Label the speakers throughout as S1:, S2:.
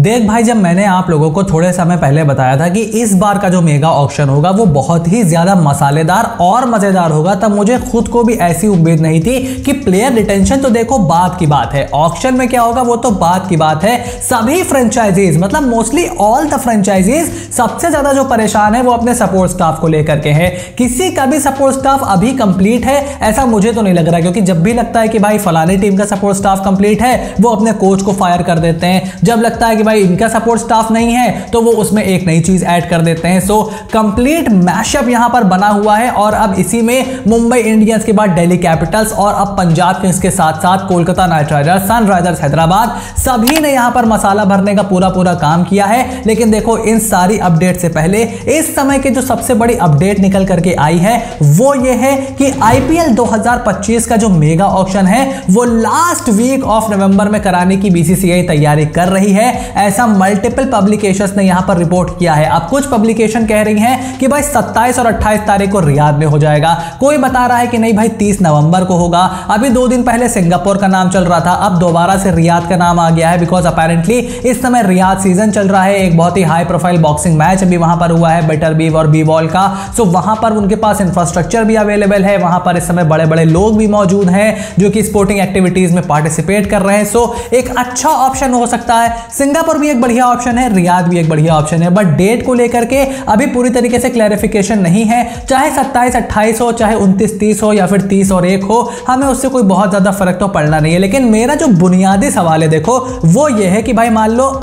S1: देख भाई, जब मैंने आप लोगों को थोड़े समय पहले बताया था कि इस बार का जो मेगा ऑक्शन होगा वो बहुत ही ज्यादा मसालेदार और मजेदार होगा, तब मुझे खुद को भी ऐसी उम्मीद नहीं थी कि प्लेयर रिटेंशन तो देखो बात की बात है, ऑक्शन में क्या होगा वो तो बात की बात है। सभी फ्रेंचाइजीज मतलब मोस्टली ऑल द फ्रेंचाइजीज सबसे ज्यादा जो परेशान है वो अपने सपोर्ट स्टाफ को लेकर के है। किसी का भी सपोर्ट स्टाफ अभी कंप्लीट है ऐसा मुझे तो नहीं लग रहा, क्योंकि जब भी लगता है कि भाई फलानी टीम का सपोर्ट स्टाफ कंप्लीट है वो अपने कोच को फायर कर देते हैं, जब लगता है कि भाई इनका सपोर्ट स्टाफ नहीं है तो वो उसमें एक नई चीज ऐड कर देते हैं। सो कंप्लीट मैशअप यहां पर बना हुआ है और अब इसी में मुंबई इंडियंस के बाद दिल्ली कैपिटल्स और अब पंजाब किंग्स के साथ साथ Kolkata night Riders, Sunrisers Hyderabad सभी ने यहां पर मसाला भरने का पूरा काम किया है। लेकिन देखो, इन सारी अपडेट से पहले इस समय की जो सबसे बड़ी अपडेट निकल करके आई है वो ये है कि आईपीएल 2025 का जो मेगा ऑक्शन है वो लास्ट वीक ऑफ नवंबर में कराने की बीसीसीआई तैयारी कर रही है। ऐसा मल्टीपल पब्लिकेशंस ने यहां पर रिपोर्ट किया है। अब कुछ पब्लिकेशन कह रही हैं कि भाई 27 और 28 तारीख को रियाद में हो जाएगा, कोई बता रहा है कि नहीं भाई 30 नवंबर को होगा। अभी 2 दिन पहले सिंगापुर का नाम चल रहा था, अब दोबारा से रियाद का नाम आ गया है, बिकॉज अपेरेंटली इस समय रियाद सीजन चल रहा है। एक बहुत ही हाई प्रोफाइल बॉक्सिंग मैच अभी वहां पर हुआ है बेटर बीव और बी बॉल का, सो वहां पर उनके पास इंफ्रास्ट्रक्चर भी अवेलेबल है, वहां पर इस समय बड़े बड़े लोग भी मौजूद हैं जो कि स्पोर्टिंग एक्टिविटीज में पार्टिसिपेट कर रहे हैं। सो एक अच्छा ऑप्शन हो सकता है। सिंगापुर भी एक बढ़िया ऑप्शन है, रियाद भी एक बढ़िया ऑप्शन है, बट डेट को लेकर के अभी पूरी तरीके से क्लैरिफिकेशन नहीं है। चाहे 27-28 हो, चाहे 29-30 हो या फिर 30 और 1 हो, हमें उससे कोई बहुत ज्यादा फर्क तो पड़ना नहीं है। लेकिन मेरा जो बुनियादी सवाल है देखो वो ये है कि भाई मान लो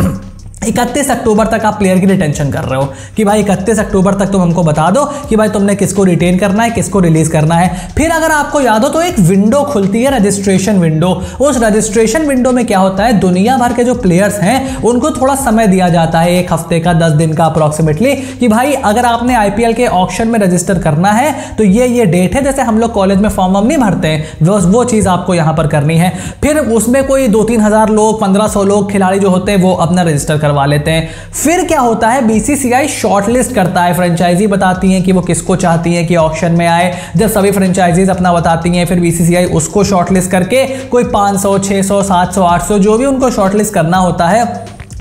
S1: 31 अक्टूबर तक आप प्लेयर की रिटेंशन कर रहे हो कि भाई 31 अक्टूबर तक तुम हमको बता दो कि भाई तुमने किसको रिटेन करना है, किसको रिलीज करना है। फिर अगर आपको याद हो तो एक विंडो खुलती है, रजिस्ट्रेशन विंडो। उस रजिस्ट्रेशन विंडो में क्या होता है, दुनिया भर के जो प्लेयर्स हैं उनको थोड़ा समय दिया जाता है, 1 हफ्ते का, 10 दिन का अप्रोक्सीमेटली, कि भाई अगर आपने आईपीएल के ऑक्शन में रजिस्टर करना है तो ये डेट है। जैसे हम लोग कॉलेज में फॉर्म नहीं भरते हैं, वो चीज आपको यहां पर करनी है। फिर उसमें कोई 2-3 हजार लोग, 1500 लोग खिलाड़ी जो होते हैं वो अपना रजिस्टर करवा लेते हैं। फिर क्या होता है, बीसीसीआई शॉर्टलिस्ट करता है, फ्रेंचाइजी बताती हैं कि वो किसको चाहती हैं कि ऑक्शन में आए। जब सभी फ्रेंचाइजीज अपना बताती हैं फिर बीसीसीआई उसको शॉर्टलिस्ट करके कोई 500, 600, 700, 800 जो भी उनको शॉर्टलिस्ट करना होता है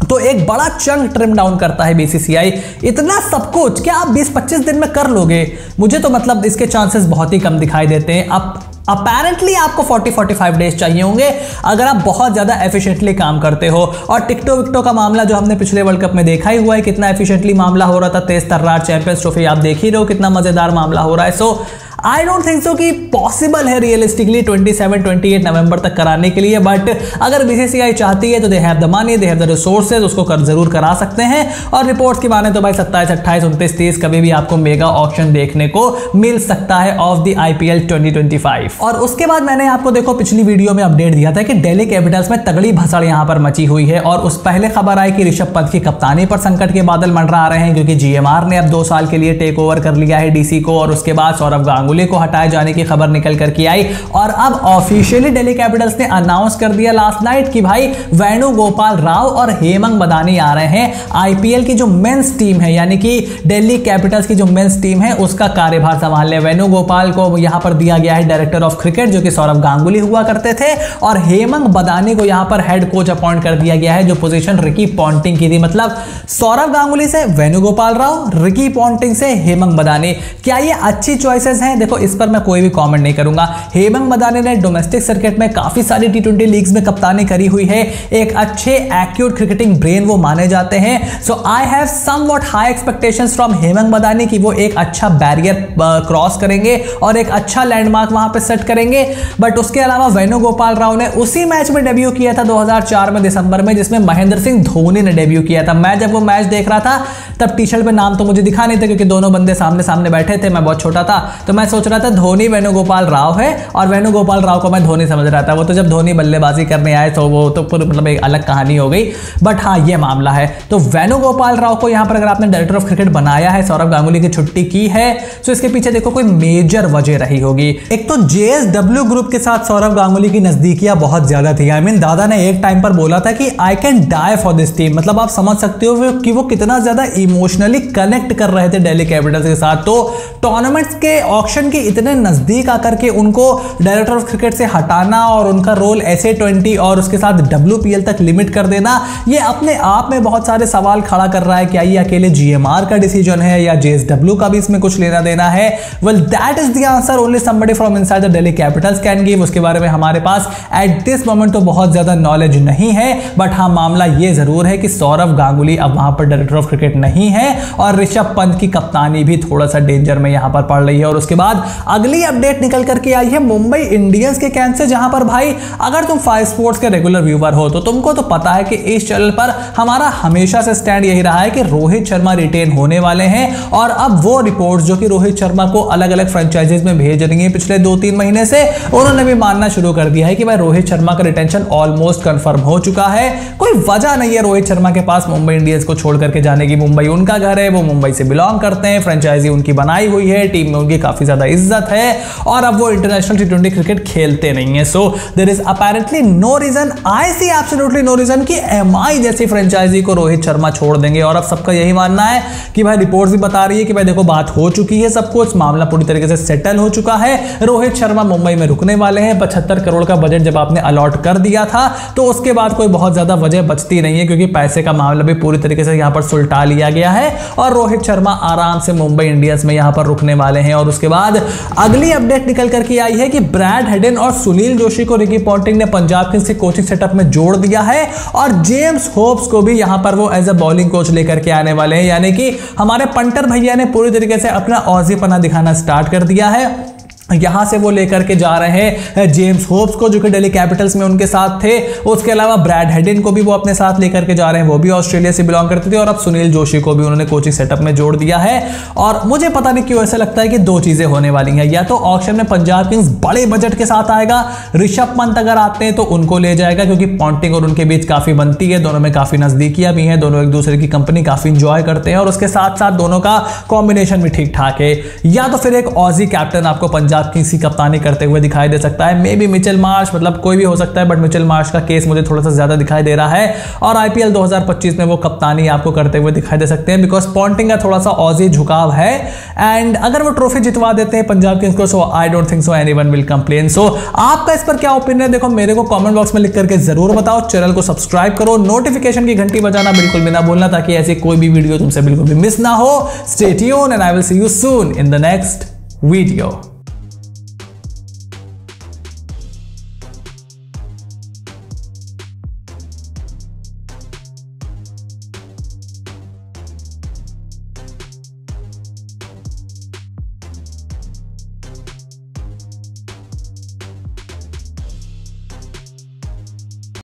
S1: तो एक बड़ा चंक ट्रिम डाउन करता है बीसीसीआई। इतना सब कुछ क्या आप 20-25 दिन में कर लोगे? मुझे तो मतलब इसके चांसेस बहुत ही कम दिखाई देते हैं। अब अपेरेंटली आपको 40-45 डेज चाहिए होंगे अगर आप बहुत ज्यादा एफिशिएंटली काम करते हो। और टिकटो विकटो का मामला जो हमने पिछले वर्ल्ड कप में देखा ही हुआ है, कितना एफिशिएंटली मामला हो रहा था, तेज तर्रार चैंपियंस ट्रॉफी आप देख ही रहे हो कितना मजेदार मामला हो रहा है। सो आई डोंट थिंक सो कि पॉसिबल है रियलिस्टिकली 27-28 नवंबर तक कराने के लिए, बट अगर बीसीसीआई चाहती है तो they have the money, they have the resources, उसको जरूर करा सकते हैं। और रिपोर्ट्स की माने तो भाई 27, 28, 29, 30 कभी भी आपको मेगा ऑक्शन देखने को मिल सकता है ऑफ द आईपीएल 2025। और उसके बाद मैंने आपको देखो पिछली वीडियो में अपडेट दिया था कि दिल्ली कैपिटल्स में तगड़ी भसड़ यहां पर मची हुई है और उस पहले खबर आई कि ऋषभ पंत की कप्तानी पर संकट के बादल मंडरा रहे हैं, क्योंकि जीएमआर ने अब 2 साल के लिए टेक ओवर कर लिया है डीसी को, और उसके बाद सौरव गांगुली को हटाए जाने की खबर निकल कर के आई। और अब ऑफिशियली दिल्ली कैपिटल्स ने अनाउंस कर दिया लास्ट नाइट कि भाई वेणुगोपाल राव और हेमंग बदानी आ रहे हैं। आईपीएल की जो मेंस टीम है यानी कि दिल्ली कैपिटल्स की जो मेंस टीम है उसका कार्यभार संभालने वेणुगोपाल को यहां पर दिया गया है डायरेक्टर ऑफ क्रिकेट, जो कि सौरव गांगुली हुआ करते थे, और हेमंग बदानी को यहां पर हेड कोच अपॉइंट कर दिया गया है, जो पोजीशन रिकी पॉन्टिंग की थी। मतलब सौरव गांगुली से वेणुगोपाल राव, रिकी पॉन्टिंग से हेमंग बदानी। क्या ये अच्छी चॉइसेस हैं? देखो इस पर मैं कोई भी कमेंट नहीं करूंगा। हेमंग बदानी ने डोमेस्टिक सर्किट में काफी सारी टी20 लीग्स में कप्तानी करी हुई है, एक अच्छे एक्यूट क्रिकेटिंग ब्रेन वो माने जाते हैं। So I have somewhat high expectations from Hemang Badani कि वो एक अच्छा बैरियर क्रॉस करेंगे और एक अच्छा लैंडमार्क वहां पे सेट करेंगे। बट उसके अलावा वेणुगोपाल राव ने उसी मैच में डेब्यू किया था 2004 में दिसंबर में, जिसमें महेंद्र सिंह धोनी ने डेब्यू किया था। मैं जब वो मैच देख रहा था तब टी शर्ट पे नाम तो मुझे दिखा नहीं था क्योंकि दोनों बंदे सामने सामने बैठे थे, मैं बहुत छोटा था, तो मैं सोच रहा था धोनी वेणुगोपाल राव है और वेणुगोपाल राव को मैं धोनी समझ रहा था। वो तो जब धोनी बल्लेबाजी करने आए तो वो तो मतलब एक अलग कहानी हो गई। बट हाँ, ये मामला है। तो वेणुगोपाल राव को यहां पर अगर आपने डायरेक्टर ऑफ क्रिकेट बनाया है, सौरव गांगुली की छुट्टी की है, तो इसके पीछे देखो कोई मेजर वजह रही होगी। एक तो जेएसडब्ल्यू ग्रुप के साथ सौरव गांगुली की नजदीकियां बहुत ज्यादा थी। आई मीन दादा ने एक टाइम पर बोला था कि I can die for this team. मतलब आप समझ सकते हो कि वो कितना ज्यादा इमोशनली कनेक्ट कर रहे थे दिल्ली कैपिटल्स के साथ। तो टूर्नामेंट्स के ऑक्शन ऑक्शन के इतने नजदीक आकर के उनको डायरेक्टर ऑफ क्रिकेट से हटाना और उनका रोल SA20 और उसके साथ WPL तक लिमिट कर देना, ये अपने आप में बहुत सारे सवाल खड़ा कर रहा है। क्या ये अकेले GMR का डिसीजन है या JSW का भी इसमें कुछ लेना देना है? Well that is the answer only somebody from inside the Delhi Capitals can give. उसके बारे में हमारे पास एट दिस मोमेंट तो बहुत ज्यादा नॉलेज नहीं है, बट हाँ मामला ये जरूर है कि सौरव गांगुली अब वहां पर डायरेक्टर ऑफ क्रिकेट नहीं है और ऋषभ पंत की कप्तानी भी थोड़ा सा डेंजर में यहां पर पड़ रही है। और उसके बाद अगली अपडेट निकल करके आई है मुंबई इंडियंस के कैंप से, जहां पर भाई अगर तुम 5 स्पोर्ट्स के रेगुलर व्यूअर हो तो तुमको तो पता है कि इस चैनल पर हमारा हमेशा से स्टैंड यही रहा है कि रोहित शर्मा रिटेन होने वाले हैं। और अब वो रिपोर्ट्स जो कि रोहित शर्मा को अलग अलग फ्रेंचाइजीज में भेज रही हैं पिछले 2-3 महीने से, उन्होंने भी मानना शुरू कर दिया है कि भाई रोहित शर्मा का रिटेंशन ऑलमोस्ट कंफर्म हो चुका है। कोई वजह नहीं है रोहित शर्मा के पास मुंबई इंडियंस को छोड़ करके जाने की। मुंबई उनका घर है, वो मुंबई से बिलोंग करते हैं, फ्रेंचाइजी उनकी बनाई हुई है, टीम में उनकी काफी ज्यादा इज्जत है और अब वो इंटरनेशनल T20 क्रिकेट खेलते नहीं है। So there is apparently no reason, I see absolutely no reason कि MI जैसी फ्रेंचाइजी को रोहित शर्मा छोड़ देंगे। और अब सबका यही मानना है कि भाई रिपोर्ट्स भी बता रही है कि भाई देखो बात हो चुकी है, सब कुछ मामला पूरी तरीके से सेटल हो चुका है। रोहित शर्मा मुंबई में रुकने वाले हैं। 75 करोड़ का बजट जब आपने अलॉट कर दिया था तो उसके बाद कोई बहुत ज्यादा वजह बचती नहीं है, क्योंकि पैसे का मामला भी पूरी तरीके से यहां पर सुलटा लिया गया है और रोहित शर्मा आराम से मुंबई इंडियंस में यहां पर रुकने वाले हैं। और उसके बाद अगली अपडेट निकल करके आई है कि ब्रैड हेडन और सुनील जोशी को रिकी पॉन्टिंग ने पंजाब किंग्स के कोचिंग सेटअप में जोड़ दिया है और जेम्स होप्स को भी यहां पर वो एज अ बॉलिंग कोच लेकर के आने वाले हैं। यानी कि हमारे पंटर भैया ने पूरी तरीके से अपना औजीपना दिखाना स्टार्ट कर दिया है। यहां से वो लेकर के जा रहे हैं जेम्स होप्स को, जो कि दिल्ली कैपिटल्स में उनके साथ थे। उसके अलावा ब्रैड हेडन को भी वो अपने साथ लेकर के जा रहे हैं, वो भी ऑस्ट्रेलिया से बिलोंग करते थे। और अब सुनील जोशी को भी उन्होंने कोचिंग सेटअप में जोड़ दिया है। और मुझे पता नहीं क्यों ऐसा लगता है कि 2 चीजें होने वाली हैं। या तो ऑक्शन में पंजाब किंग्स बड़े बजट के साथ आएगा, ऋषभ पंत अगर आते हैं तो उनको ले जाएगा, क्योंकि पॉन्टिंग और उनके बीच काफी बनती है, दोनों में काफी नजदीकियां भी हैं, दोनों एक दूसरे की कंपनी काफी इंजॉय करते हैं और उसके साथ साथ दोनों का कॉम्बिनेशन भी ठीक ठाक है। या तो फिर एक ऑजी कैप्टन आपको पंजाब किंग्स की कप्तानी करते हुए दिखाई दे सकता है, मे बी मिचेल मार्श, मतलब कोई भी हो सकता है, बट मिचेल मार्श का केस मुझे थोड़ा सा ज्यादा दिखाई दे रहा है। और IPL 2025 में वो कप्तानी आपको करते हुए दिखाई दे सकते हैं, बिकॉज पॉन्टिंग का थोड़ा सा ऑजी झुकाव है। एंड अगर वो ट्रॉफी जितवा देते हैं पंजाब किंग्स को, so I don't think so anyone will complain. So आपका इस पर क्या ओपिनियन है, देखो मेरे को कमेंट बॉक्स में लिख करके जरूर बताओ। चैनल को सब्सक्राइब करो, नोटिफिकेशन की घंटी बजाना बिल्कुल भी ना भूलना, ताकि ऐसी कोई भी वीडियो तुमसे बिल्कुल भी मिस ना हो। Stay tuned and I will see you soon in the next video.